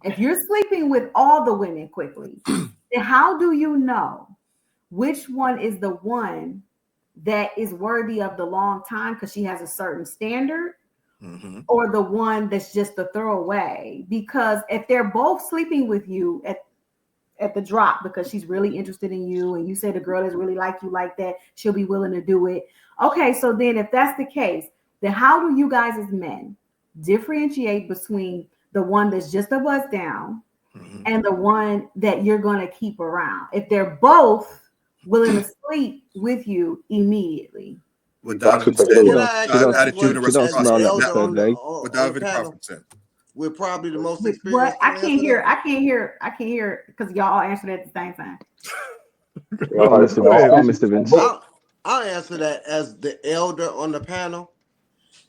If you're sleeping with all the women quickly, then how do you know which one is the one that is worthy of the long time because she has a certain standard, or the one that's just a throwaway? Because if they're both sleeping with you at the drop because she's really interested in you and you say the girl is really like you like that, she'll be willing to do it. Okay, so then if that's the case, then how do you guys as men differentiate between the one that's just a buzz down and the one that you're going to keep around if they're both willing to sleep with you immediately? What Donovan said, Can I ask you attitude and what, as the reciprocity. elder on the What Donovan panel, Crawford said. we're probably the most What? experienced. I can't hear because y'all all answered at the same time. Mr. Vince. I'll answer that as the elder on the panel.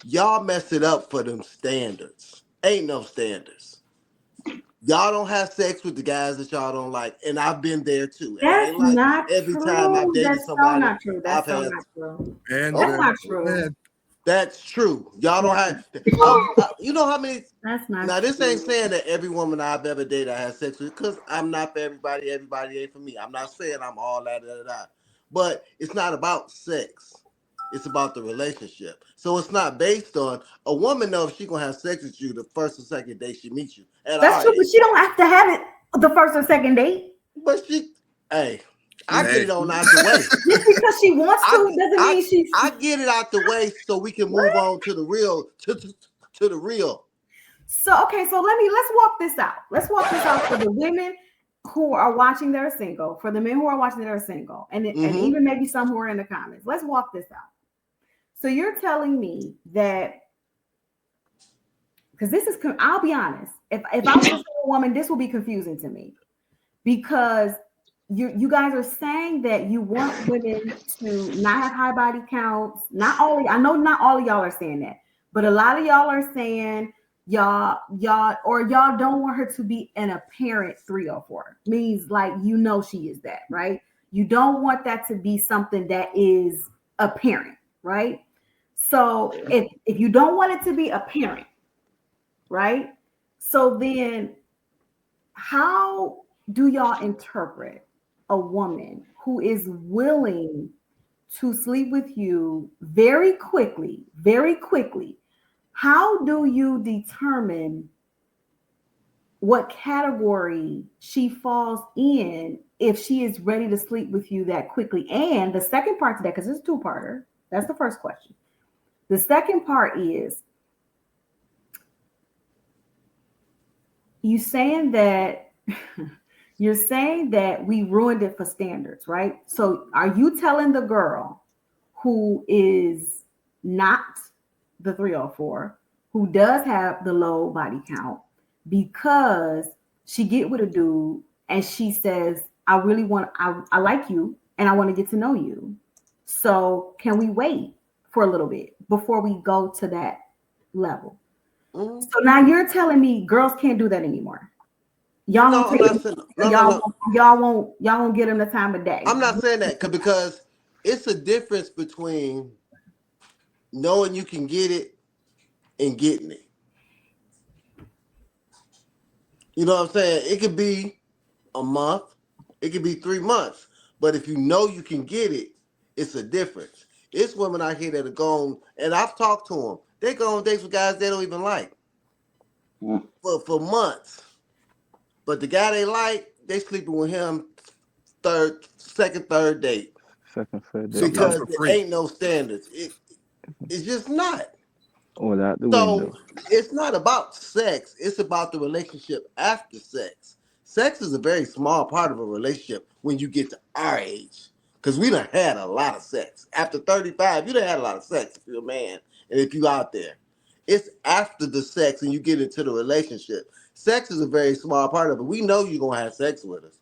Y'all mess it up for them standards. Ain't no standards. Y'all don't have sex with the guys that y'all don't like, and I've been there too. That's Like not every true. time I've dated That's somebody, so not true. That's I've so had, not true. And That's not true. That's true. Y'all don't have. You know how many? That's not. Now this true. ain't saying that every woman I've ever dated I had sex with, because I'm not for everybody. Everybody ain't for me. I'm not saying I'm all that. But it's not about sex. It's about the relationship. So it's not based on a woman knows she gonna have sex with you the first or second day she meets you. That's true, but she don't have to have it the first or second date. But I get it on out the way. Just because she wants to doesn't mean she's. I get it out the way so we can move on to the real. To the real. So okay, so let's walk this out. Let's walk this out for the women who are watching that are single, for the men who are watching that are single, and even maybe some who are in the comments. Let's walk this out. So you're telling me that, because this is, I'll be honest, if I was a single woman, this will be confusing to me, because you guys are saying that you want women to not have high body counts. Not all, I know not all of y'all are saying that, but a lot of y'all are saying y'all don't want her to be an apparent 304. Means like, she is that, right? You don't want that to be something that is apparent, right? So if you don't want it to be apparent, right? So then how do y'all interpret a woman who is willing to sleep with you very quickly? How do you determine what category she falls in if she is ready to sleep with you that quickly? And the second part to that, because it's a two-parter, that's the first question. The second part is, you're saying that we ruined it for standards, right? So are you telling the girl who is not the 304, who does have the low body count, because she get with a dude and she says, I like you and I want to get to know you, so can we wait for a little bit before we go to that level? So now you're telling me girls can't do that anymore. Y'all won't get them the time of day. I'm not saying that because it's a difference between knowing you can get it and getting it. You know what I'm saying? It could be a month, it could be 3 months, but if you know you can get it, it's a difference. It's women out here that are going, and I've talked to them. They go on dates with guys they don't even like for months. But the guy they like, they sleeping with him second, third date. Because there ain't no standards. It's just not. So it's not about sex. It's about the relationship after sex. Sex is a very small part of a relationship when you get to our age. Because we done had a lot of sex. After 35, you done had a lot of sex if you're a man and if you out there. It's after the sex and you get into the relationship. Sex is a very small part of it. We know you're going to have sex with us.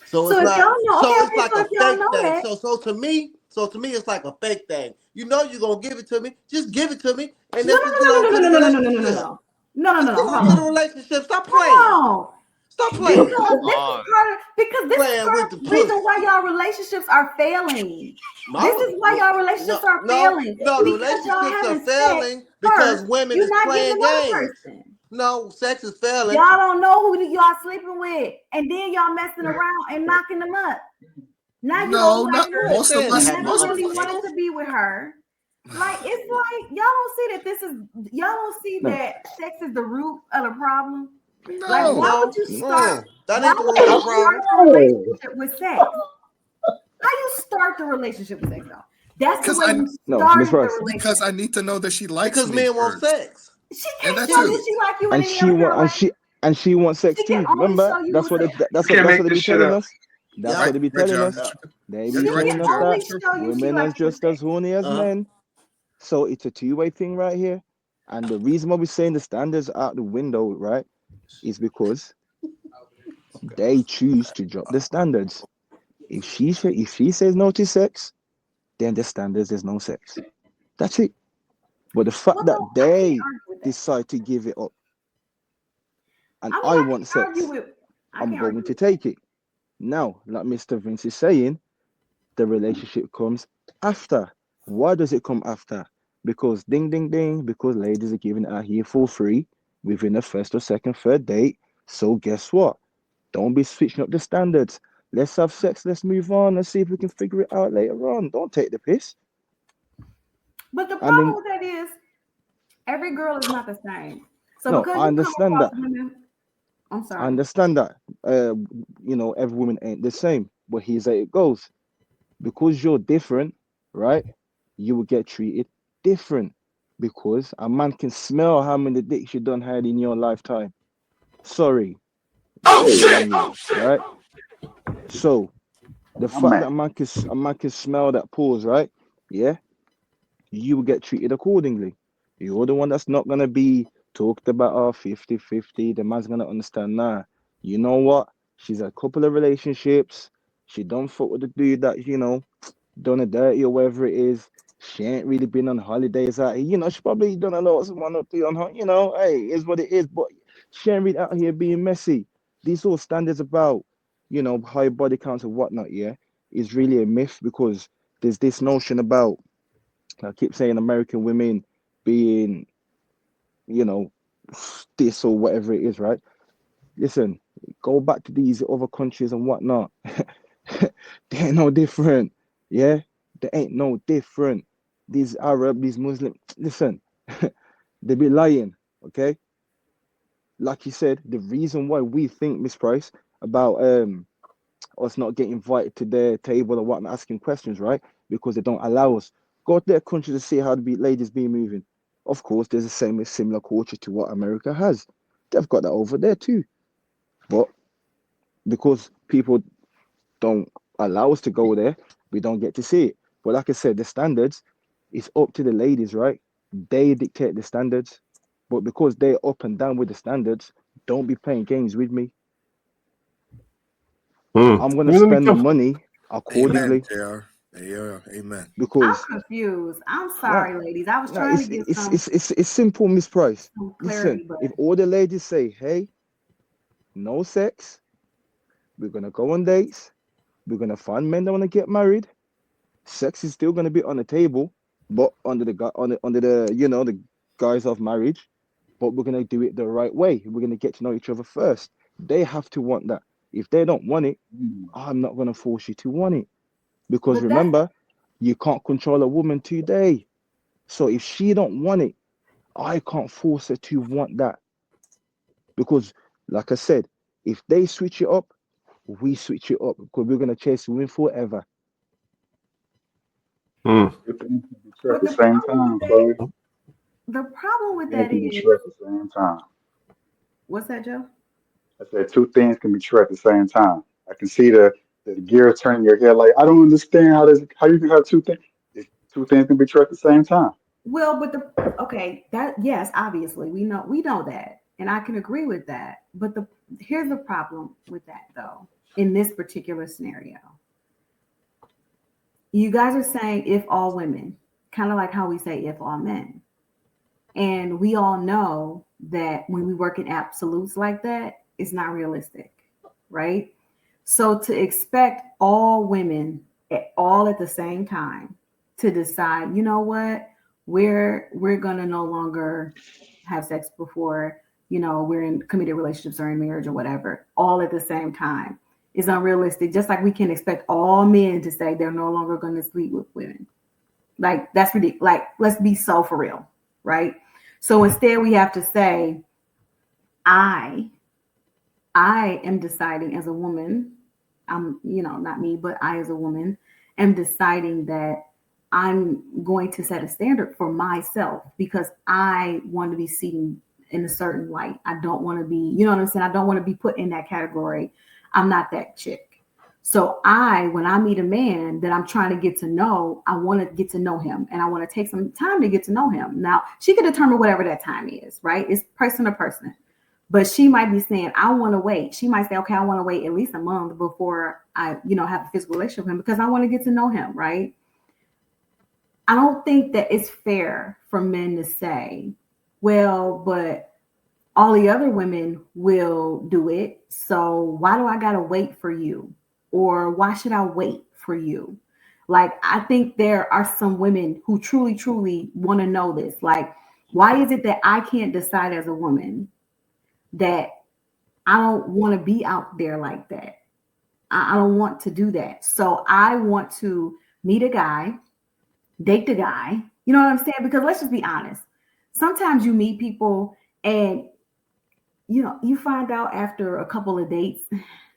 So it's not. It's like a fake thing. So to me, it's like a fake thing. You know you're going to give it to me. Just give it to me. And No. the relationship. Stop playing. Stop playing. Because this is part of the reason why y'all relationships are failing. This is why y'all relationships are failing. No, the relationships are failing because women is playing games. No, sex is failing. Y'all don't know who y'all sleeping with, and then y'all messing around and knocking them up. Now you No, don't not like, look, most of That you us. happen never Most on of really us. wanted to be with her. Like, it's like y'all don't see that y'all don't see No. that sex is the root of the problem. Like, No. why would No, you start? that Why ain't the would root of you the problem. start the relationship with sex? How you start the relationship with sex though? That's the Because way I you No, Miss started the Rice. because relationship. I need to know that she likes Because me men want first. sex. She And can't that's show it. you she like you in And any she other want kind of way. and she wants sex She can too. only Remember? show you That's what You can't that's make what they this be shit telling up. us. That's Right, what they be right, telling Joe. us. That's true. They Yeah, be She you're right, can telling us Joe. only that That's true. show you she women are likes you with just as sex. horny as men. So it's a two-way thing right here. And the reason why we're saying the standards out the window, right, is because they choose to drop the standards. If she says no to sex, then the standards is no sex. That's it. But the fact Well, that no, I can't they argue with that. decide to give it up and I mean, I I want can't argue sex, with. I I'm can't argue going to with that. take it. Now, like Mr. Vince is saying, the relationship comes after. Why does it come after? Because ding ding ding, because ladies are giving it out here for free within the first or second, third date. So guess what? Don't be switching up the standards. Let's have sex, let's move on, let's see if we can figure it out later on. Don't take the piss. But the And problem then with that is every girl is not the same. So no, because I you come understand across that. women, I'm I sorry. understand that. Every woman ain't the same. But here's how it goes. Because you're different, right? You will get treated different. Because a man can smell how many dicks you done had in your lifetime. Sorry, shame on you, right? So the My fact that man. a man can smell that pause, right? Yeah, you will get treated accordingly. You're the one that's not gonna be talked about 50-50. The man's gonna understand, nah, you know what? She's had a couple of relationships. She don't fuck with the dude that, done a dirty or whatever it is. She ain't really been on holidays out here. She probably done a lot of one or two on her, hey, is what it is. But she ain't really out here being messy. These all standards about, high body counts and whatnot, yeah, is really a myth because there's this notion about, I keep saying American women being, you know, this or whatever it is, right? Listen, go back to these other countries and whatnot. They ain't no different. Yeah, they ain't no different. These Arab, these Muslim, listen, they be lying. Okay, like you said, the reason why we think, Miss Price, about us not getting invited to their table or whatnot, asking questions, right? Because they don't allow us. Go to their country to see how the ladies be moving. Of course, there's the same similar culture to what America has. They've got that over there too. But because people don't allow us to go there, we don't get to see it. But like I said, the standards, it's up to the ladies, right? They dictate the standards. But because they're up and down with the standards, don't be playing games with me. I'm gonna Let me spend my come. money Amen, accordingly JR. Yeah, amen. I'm because confused. I'm no, sorry, ladies. I was no, trying to it's get it's it's it's it's simple, Miss Price. some Listen, clarity, but if all the ladies say, "Hey, no sex, we're gonna go on dates, we're gonna find men that wanna get married, sex is still gonna be on the table, but under the the guise of marriage, but we're gonna do it the right way. We're gonna get to know each other first. They have to want that. If they don't want it, I'm not gonna force you to want it because but that's remember, you can't control a woman today. So if she don't want it, I can't force her to want that because, like I said, if they switch it up, we switch it up because we're gonna chase women forever. Two things can be true at but the the same problem with time, that Chloe. the problem Two with things that can be is true at the same time. what's that, Joe? I said two things can be true at the same time. I can see the gears turning in your head like I don't understand how you can have two things. Two things can be true at the same time. Well, but the okay, that yes, obviously we know that, and I can agree with that. But the here's the problem with that though. In this particular scenario, you guys are saying if all women, kind of like how we say if all men. And we all know that when we work in absolutes like that, it's not realistic, right? So to expect all women all at the same time to decide, you know what, we're gonna no longer have sex before we're in committed relationships or in marriage or whatever, all at the same time. It's unrealistic. Just like we can expect all men to say they're no longer going to sleep with women. Like, that's ridiculous. Like, let's be so for real, right? So instead we have to say, I am deciding as a woman, I'm, not me, but I as a woman am deciding that I'm going to set a standard for myself because I want to be seen in a certain light. I don't want to be, you know what I'm saying? I don't want to be put in that category. I'm not that chick. So when I meet a man that I'm trying to get to know, I want to get to know him and I want to take some time to get to know him. Now, she can determine whatever that time is, right? It's person to person. But she might be saying, I want to wait. She might say, okay, I want to wait at least a month before I, have a physical relationship with him because I want to get to know him, right? I don't think that it's fair for men to say, well, but all the other women will do it. So why do I got to wait for you? Or why should I wait for you? Like, I think there are some women who truly, truly want to know this. Like, why is it that I can't decide as a woman that I don't want to be out there like that? I don't want to do that. So I want to meet a guy, date the guy. You know what I'm saying? Because let's just be honest. Sometimes you meet people and, you find out after a couple of dates,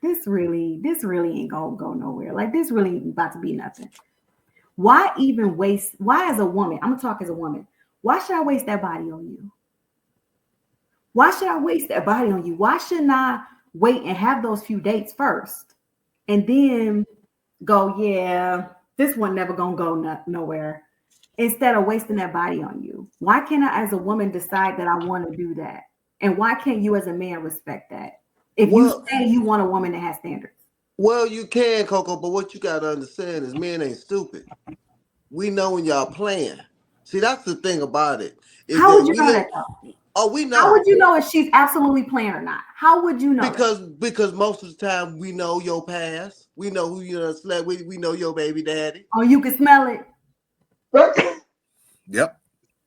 this really ain't gonna go nowhere. Like, this really ain't about to be nothing. Why as a woman, I'm gonna talk as a woman, why should I waste that body on you? Why should I waste that body on you? Why shouldn't I wait and have those few dates first and then go, yeah, this one never gonna go nowhere, instead of wasting that body on you? Why can't I as a woman decide that I want to do that? And why can't you as a man respect that? If you say you want a woman that has standards. Well, you can, Coco, but what you got to understand is men ain't stupid. We know when y'all playing. See, that's the thing about it. How would you know that though? Oh, we know. How would you know if she's absolutely playing or not? How would you know? Because most of the time we know your past. We know who you done slept with. We know your baby daddy. Oh, you can smell it. Yep.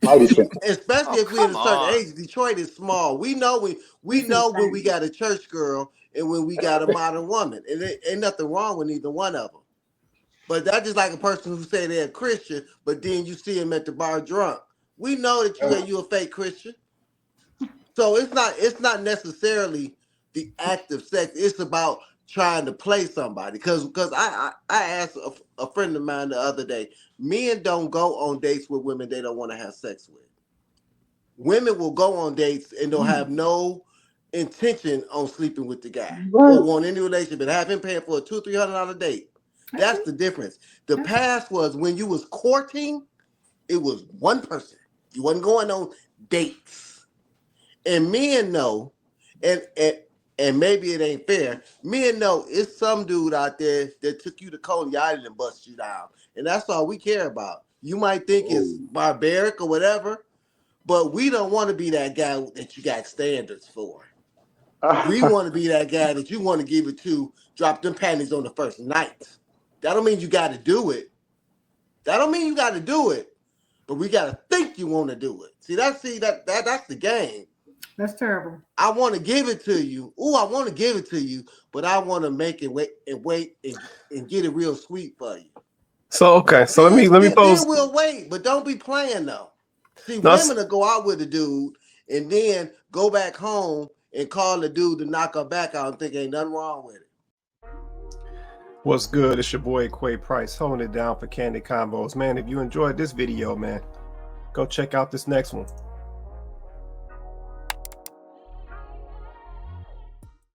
Especially if we're in a certain age. Detroit is small. We know when we got a church girl and when we got a modern woman. And there ain't nothing wrong with either one of them. But that's just like a person who say they're a Christian, but then you see him at the bar drunk. We know that you a fake Christian. So it's not necessarily the act of sex. It's about trying to play somebody. Because I asked a friend of mine the other day, men don't go on dates with women they don't want to have sex with. Women will go on dates and don't have no intention on sleeping with the guy or want any relationship and have him paying for a $200-300 date. That's the difference. The past was when you was courting, it was one person. You wasn't going on dates. And men know, and maybe it ain't fair, men know it's some dude out there that took you to Coney Island and bust you down. And that's all we care about. You might think it's barbaric or whatever, but we don't want to be that guy that you got standards for. We want to be that guy that you want to give it to, drop them panties on the first night. That don't mean you got to do it. But we got to think you want to do it. See, that's the game. That's terrible. I want to give it to you. I want to give it to you, but I want to make it wait and get it real sweet for you. So okay, so let me pose. Then we'll wait, but don't be playing though. See, women will go out with a dude and then go back home and call the dude to knock her back out and think ain't nothing wrong with it. What's good? It's your boy Quay Price holding it down for Candid Combos. Man, if you enjoyed this video, man, go check out this next one.